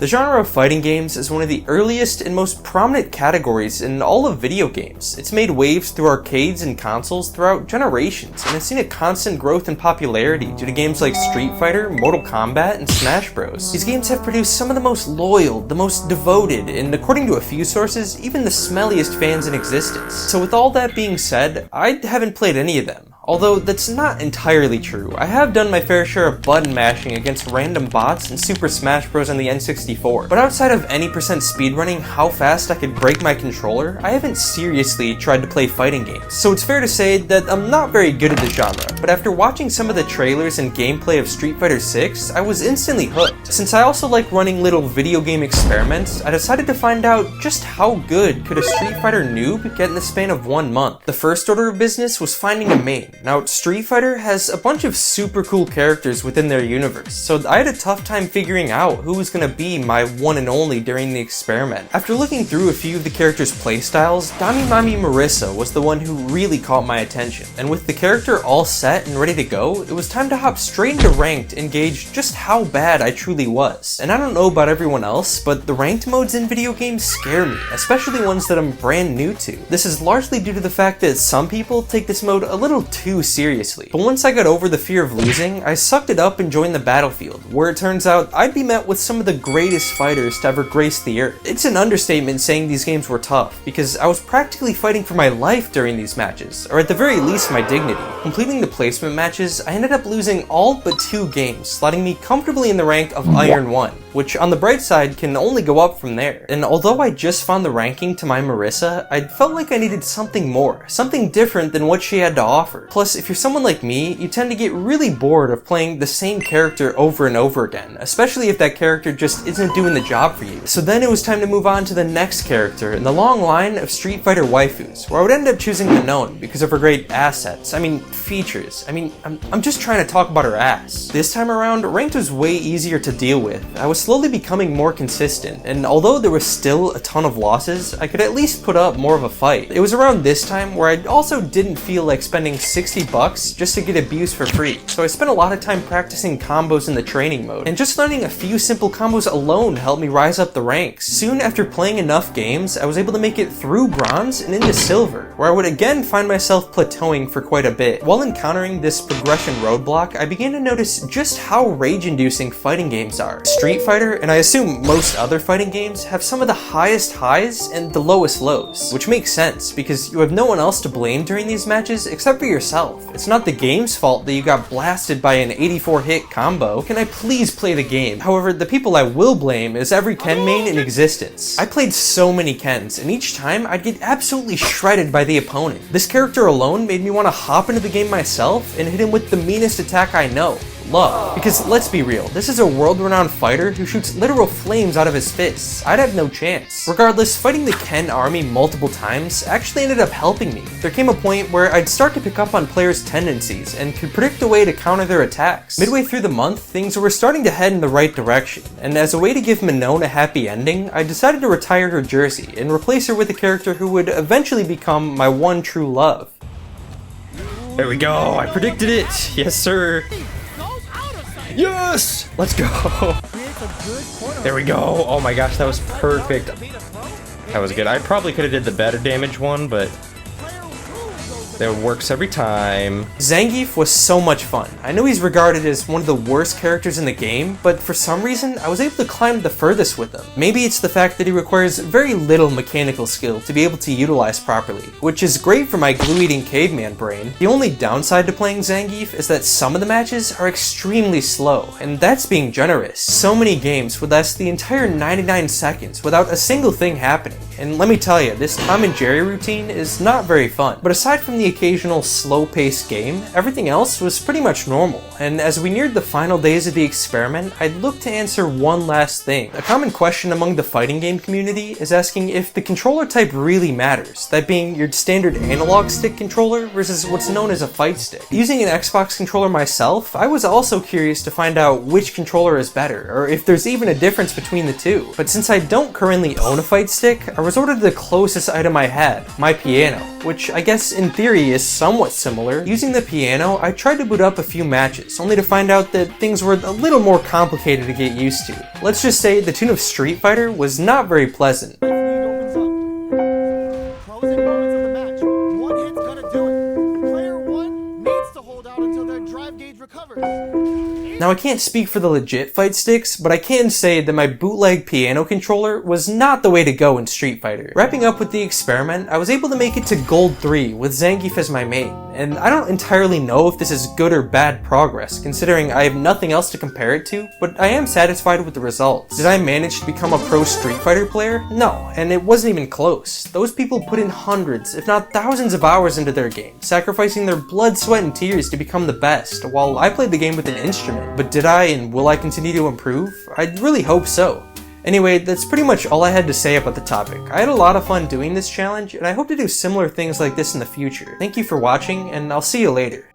The genre of fighting games is one of the earliest and most prominent categories in all of video games. It's made waves through arcades and consoles throughout generations, and has seen a constant growth in popularity due to games like Street Fighter, Mortal Kombat, and Smash Bros. These games have produced some of the most loyal, the most devoted, and according to a few sources, even the smelliest fans in existence. So with all that being said, I haven't played any of them. Although that's not entirely true. I have done my fair share of button mashing against random bots in Super Smash Bros. On the N64, but outside of any percent speedrunning how fast I could break my controller, I haven't seriously tried to play fighting games. So it's fair to say that I'm not very good at the genre, but after watching some of the trailers and gameplay of Street Fighter 6, I was instantly hooked. Since I also like running little video game experiments, I decided to find out just how good could a Street Fighter noob get in the span of 1 month. The first order of business was finding a main. Now, Street Fighter has a bunch of super cool characters within their universe, so I had a tough time figuring out who was gonna be my one and only during the experiment. After looking through a few of the characters' playstyles, Mami Marissa was the one who really caught my attention, and with the character all set and ready to go, it was time to hop straight into ranked and gauge just how bad I truly was. And I don't know about everyone else, but the ranked modes in video games scare me, especially ones that I'm brand new to. This is largely due to the fact that some people take this mode a little too seriously. But once I got over the fear of losing, I sucked it up and joined the battlefield, where it turns out I'd be met with some of the greatest fighters to ever grace the earth. It's an understatement saying these games were tough, because I was practically fighting for my life during these matches, or at the very least my dignity. Completing the placement matches, I ended up losing all but 2 games, slotting me comfortably in the rank of Iron 1, which on the bright side can only go up from there. And although I just found the ranking to my Marissa, I felt like I needed something more, something different than what she had to offer. Plus, if you're someone like me, you tend to get really bored of playing the same character over and over again, especially if that character just isn't doing the job for you. So then it was time to move on to the next character in the long line of Street Fighter waifus, where I would end up choosing Minon because of her great assets, features. I'm just trying to talk about her ass. This time around, ranked was way easier to deal with. I was slowly becoming more consistent, and although there was still a ton of losses, I could at least put up more of a fight. It was around this time where I also didn't feel like spending $60 just to get abuse for free, so I spent a lot of time practicing combos in the training mode, and just learning a few simple combos alone helped me rise up the ranks. Soon after playing enough games, I was able to make it through bronze and into silver, where I would again find myself plateauing for quite a bit. While encountering this progression roadblock, I began to notice just how rage-inducing fighting games are. Street Fighter, and I assume most other fighting games, have some of the highest highs and the lowest lows, which makes sense because you have no one else to blame during these matches except for yourself. It's not the game's fault that you got blasted by an 84-hit combo. Can I please play the game? However, the people I will blame is every Ken main in existence. I played so many Kens, and each time I'd get absolutely shredded by the opponent. This character alone made me want to hop into the game myself and hit him with the meanest attack I know. Love. Because let's be real, this is a world-renowned fighter who shoots literal flames out of his fists. I'd have no chance. Regardless, fighting the Ken army multiple times actually ended up helping me. There came a point where I'd start to pick up on players' tendencies and could predict a way to counter their attacks. Midway through the month, things were starting to head in the right direction, and as a way to give Minon a happy ending, I decided to retire her jersey and replace her with a character who would eventually become my one true love. There we go, I predicted it! Yes, sir! Yes! Let's go! There we go! Oh my gosh, that was perfect. That was good. I probably could have did the better damage one, but that works every time. Zangief was so much fun. I know he's regarded as one of the worst characters in the game, but for some reason, I was able to climb the furthest with him. Maybe it's the fact that he requires very little mechanical skill to be able to utilize properly, which is great for my glue-eating caveman brain. The only downside to playing Zangief is that some of the matches are extremely slow, and that's being generous. So many games would last the entire 99 seconds without a single thing happening, and let me tell you, this Tom and Jerry routine is not very fun. But aside from the occasional slow-paced game, everything else was pretty much normal, and as we neared the final days of the experiment, I'd look to answer one last thing. A common question among the fighting game community is asking if the controller type really matters, that being your standard analog stick controller versus what's known as a fight stick. Using an Xbox controller myself, I was also curious to find out which controller is better, or if there's even a difference between the two. But since I don't currently own a fight stick, I resorted to the closest item I had, my piano, which I guess in theory is somewhat similar. Using the piano, I tried to boot up a few matches, only to find out that things were a little more complicated to get used to. Let's just say the tune of Street Fighter was not very pleasant. Now I can't speak for the legit fight sticks, but I can say that my bootleg piano controller was not the way to go in Street Fighter. Wrapping up with the experiment, I was able to make it to Gold 3 with Zangief as my main, and I don't entirely know if this is good or bad progress, considering I have nothing else to compare it to, but I am satisfied with the results. Did I manage to become a pro Street Fighter player? No, and it wasn't even close. Those people put in hundreds, if not thousands of hours into their game, sacrificing their blood, sweat, and tears to become the best, while I played the game with an instrument. But did I and will I continue to improve? I really hope so. Anyway, that's pretty much all I had to say about the topic. I had a lot of fun doing this challenge, and I hope to do similar things like this in the future. Thank you for watching, and I'll see you later.